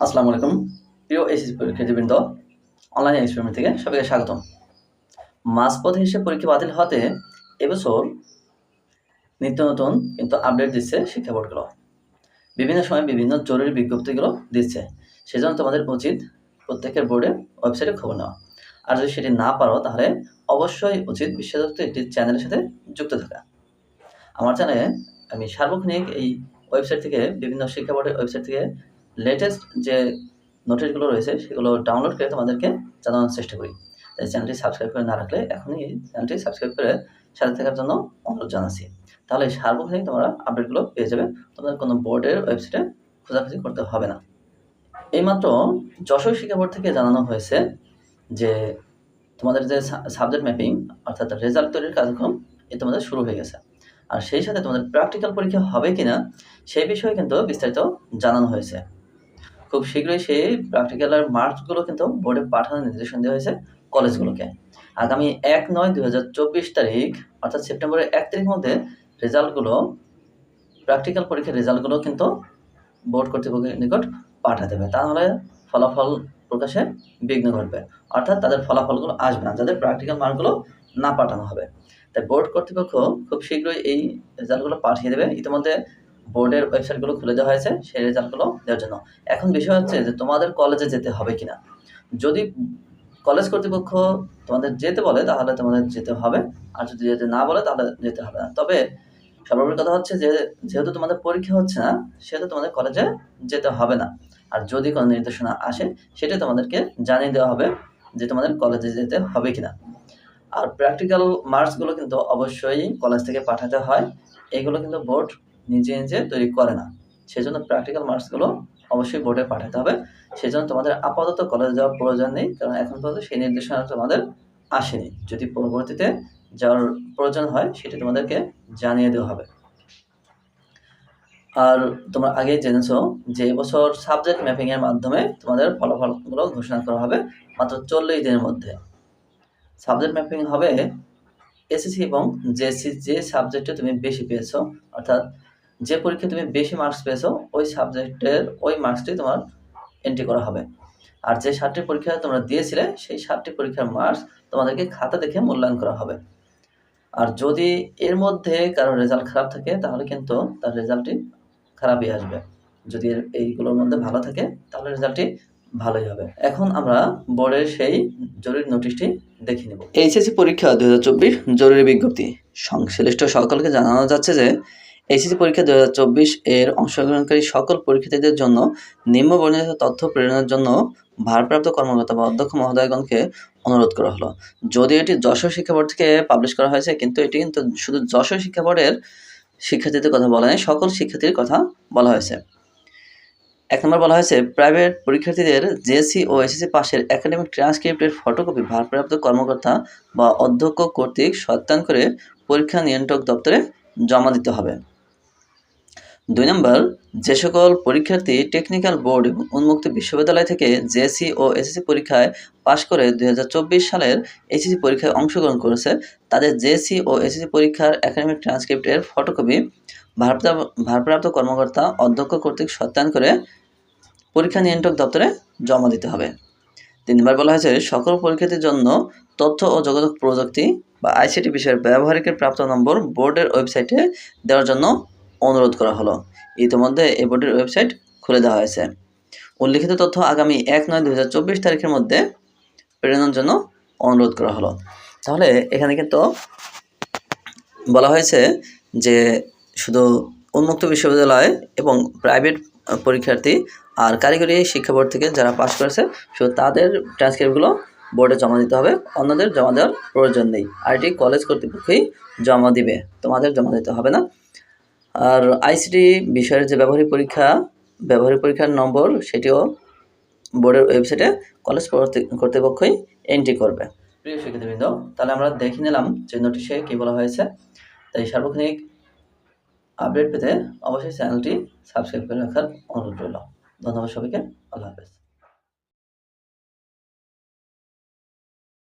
আসসালামু আলাইকুম প্রিয় এসএসসি পরীক্ষার্থীবৃন্দ, অনলাইন এক্সপেরিমেন্ট থেকে সবাইকে স্বাগতম। মাঝপথে এসে পরীক্ষা বাতিল হতে এবছর নিত্য নতুন কিন্তু আপডেট দিচ্ছে শিক্ষা বোর্ডগুলো। বিভিন্ন সময় বিভিন্ন জরুরি বিজ্ঞপ্তিগুলো দিচ্ছে। সেজন্য তোমাদের উচিত প্রত্যেকের বোর্ডে ওয়েবসাইটে খবর নেওয়া। আর যদি সেটি না পারো তাহলে অবশ্যই উচিত বিশ্বস্ত একটি চ্যানেলের সাথে যুক্ত থাকা। আমার চ্যানেলে আমি সার্বক্ষণিক এই ওয়েবসাইট থেকে বিভিন্ন শিক্ষা বোর্ডের ওয়েবসাইট থেকে লেটেস্ট যে নোটিশগুলো রয়েছে সেগুলো ডাউনলোড করে তোমাদেরকে জানানোর চেষ্টা করি। তাই চ্যানেলটি সাবস্ক্রাইব করে না রাখলে এখনই চ্যানেলটি সাবস্ক্রাইব করে সাথে থাকার জন্য অনুরোধ জানাচ্ছি। তাহলে সার্বক্ষণিক তোমরা আপডেটগুলো পেয়ে যাবে, তোমাদের কোনো বোর্ডের ওয়েবসাইটে খোঁজাখুঁজি করতে হবে না। এইমাত্র যশোর শিক্ষা বোর্ড থেকে জানানো হয়েছে যে তোমাদের যে সাবজেক্ট ম্যাপিং অর্থাৎ রেজাল্ট তৈরির কার্যক্রম তোমাদের শুরু হয়ে গেছে। আর সেই সাথে তোমাদের প্র্যাকটিক্যাল পরীক্ষা হবে কিনা সেই বিষয়ে কিন্তু বিস্তারিত জানানো হয়েছে। খুব শীঘ্রই সেই প্র্যাকটিক্যালের মার্কসগুলো কিন্তু বোর্ডে পাঠানোর নির্দেশন দেওয়া হয়েছে কলেজগুলোকে। আগামী ১/৯/২০২৪ তারিখ অর্থাৎ সেপ্টেম্বরের ১ তারিখের মধ্যে রেজাল্টগুলো প্র্যাকটিক্যাল পরীক্ষার রেজাল্টগুলো কিন্তু বোর্ড কর্তৃপক্ষের নিকট পাঠাতে হবে। তাহলে ফলাফল প্রকাশে বিঘ্ন ঘটবে, অর্থাৎ তাদের ফলাফলগুলো আসবে না যাদের প্র্যাকটিক্যাল মার্কগুলো না পাঠানো হবে। তাই বোর্ড কর্তৃপক্ষ খুব শীঘ্রই এই রেজাল্টগুলো পাঠিয়ে দেবে। ইতিমধ্যে বোর্ডের ওয়েবসাইটগুলো খুলে দেওয়া হয়েছে সেই রেজাল্টগুলো দেওয়ার জন্য। এখন বিষয় হচ্ছে যে তোমাদের কলেজে যেতে হবে কিনা। যদি কলেজ কর্তৃপক্ষ তোমাদের যেতে বলে তাহলে তোমাদের যেতে হবে, আর যদি যেতে না বলে তাহলে যেতে হবে না। তবে সর্বোপরি কথা হচ্ছে যে যেহেতু তোমাদের পরীক্ষা হচ্ছে না সেহেতু তোমাদের কলেজে যেতে হবে না। আর যদি কোনো নির্দেশনা আসে সেটা তোমাদেরকে জানিয়ে দেওয়া হবে যে তোমাদের কলেজে যেতে হবে কিনা। আর প্র্যাকটিক্যাল মার্কসগুলো কিন্তু অবশ্যই কলেজ থেকে পাঠাতে হয়। এগুলো কিন্তু বোর্ড নিজে নিজে তৈরি করে না। সেজন্য প্র্যাকটিক্যাল মার্কসগুলো অবশ্যই বোর্ডে পাঠাতে হবে। সেজন্য তোমাদের আপাতত কলেজে যাওয়ার প্রয়োজন নেই, কারণ এখন পর্যন্ত সেই নির্দেশনা তোমাদের আসেনি। যদি পরবর্তীতে যাওয়ার প্রয়োজন হয় সেটি তোমাদেরকে জানিয়ে দেওয়া হবে। আর তোমরা আগেই জেনেছো যে এবছর সাবজেক্ট ম্যাপিংয়ের মাধ্যমে তোমাদের ফলাফলগুলো ঘোষণা করা হবে মাত্র ৪০ দিনের মধ্যে। সাবজেক্ট ম্যাপিং হবে এসএসসি এবং জেএসসি যে সাবজেক্টে তুমি বেশি পেয়েছো, অর্থাৎ যে পরীক্ষায় তুমি বেশি মার্কস পেয়েছো ওই সাবজেক্টের ওই মার্কসটি তোমার এন্ট্রি করা হবে। আর যে ৭টি পরীক্ষা তোমরা দিয়েছিলে সেই ৭টি পরীক্ষার মার্কস তোমাদেরকে খাতা দেখে মূল্যায়ন করা হবে। আর যদি এর মধ্যে কারো রেজাল্ট খারাপ থাকে তাহলে কিন্তু তার রেজাল্টটি খারাপই আসবে। যদি এইগুলোর মধ্যে ভালো থাকে তাহলে রেজাল্টটি ভালোই হবে। এখন আমরা বোর্ডের সেই জরুরি নোটিশটি দেখে নেব। এইচএসসি পরীক্ষা ২০২৪ জরুরি বিজ্ঞপ্তি। সংশ্লিষ্ট সকলকে জানানো যাচ্ছে যে এইচএসসি পরীক্ষা ২০২৪ এর অংশগ্রহণকারী সকল পরীক্ষার্থীদের জন্য নিম্নবর্ণিত তথ্য প্রেরণের জন্য ভারপ্রাপ্ত কর্মকর্তা বা অধ্যক্ষ মহোদয়গণকে অনুরোধ করা হলো। যদিও এটি যশোর শিক্ষা বোর্ড থেকে পাবলিশ করা হয়েছে, কিন্তু এটি কিন্তু শুধু যশোর শিক্ষা বোর্ডের শিক্ষার্থীদের কথা বলা নেই, সকল শিক্ষার্থীর কথা বলা হয়েছে। ১ নম্বর বলা হয়েছে প্রাইভেট পরীক্ষার্থীদের জেএসসি ও এসএসসি পাশের একাডেমিক ট্রান্সক্রিপ্টের ফটোকপি ভারপ্রাপ্ত কর্মকর্তা বা অধ্যক্ষ কর্তৃক সত্যায়ন করে পরীক্ষা নিয়ন্ত্রক দপ্তরে জমা দিতে হবে। ২ নম্বর, যে সকল পরীক্ষার্থী টেকনিক্যাল বোর্ড এবং উন্মুক্ত বিশ্ববিদ্যালয় থেকে জেএসসি ও এসএসসি পরীক্ষায় পাশ করে ২০২৪ সালের এইচএসসি পরীক্ষায় অংশগ্রহণ করেছে তাদের জেএসসি ও এসএসসি পরীক্ষার একাডেমিক ট্রান্সক্রিপ্টের ফটোকপি ভারপ্রাপ্ত কর্মকর্তা অধ্যক্ষ কর্তৃক সত্যায়ন করে পরীক্ষা নিয়ন্ত্রক দপ্তরে জমা দিতে হবে। ৩ নম্বর বলা হয়েছে সকল পরীক্ষার্থীর জন্য তথ্য ও যোগাযোগ প্রযুক্তি বা আইসিটি বিষয়ের ব্যবহারিকের প্রাপ্ত নম্বর বোর্ডের ওয়েবসাইটে দেওয়ার জন্য অনুরোধ করা হলো। ইতিমধ্যে এই বোর্ডের ওয়েবসাইট খুলে দেওয়া হয়েছে। উল্লিখিত তথ্য আগামী ১/৯/২০২৪ তারিখের মধ্যে প্রেরণের জন্য অনুরোধ করা হলো। তাহলে এখানে কিন্তু বলা হয়েছে যে শুধু উন্মুক্ত বিশ্ববিদ্যালয় এবং প্রাইভেট পরীক্ষার্থী আর কারিগরি শিক্ষা বোর্ড থেকে যারা পাশ করেছে শুধু তাদের ট্রান্সক্রিপ্টগুলো বোর্ডে জমা দিতে হবে, অন্যদের জমা দেওয়ার প্রয়োজন নেই। আর এটি কলেজ কর্তৃপক্ষই জমা দিবে, তোমাদের জমা দিতে হবে না। আর আইসিটি বিষয়ের যে ব্যবহারিক পরীক্ষার নম্বর সেটিও বোর্ডের ওয়েবসাইটে কলেজ কর্তৃপক্ষই এন্ট্রি করবে। প্রিয় শিক্ষার্থীবৃন্দ, তাহলে আমরা দেখে নিলাম যে নোটিশে কী বলা হয়েছে। তাই সার্বক্ষণিক আপডেট পেতে অবশ্যই চ্যানেলটি সাবস্ক্রাইব করে রাখার অনুরোধ রইল। ধন্যবাদ সবাইকে। আল্লাহ হাফেজ।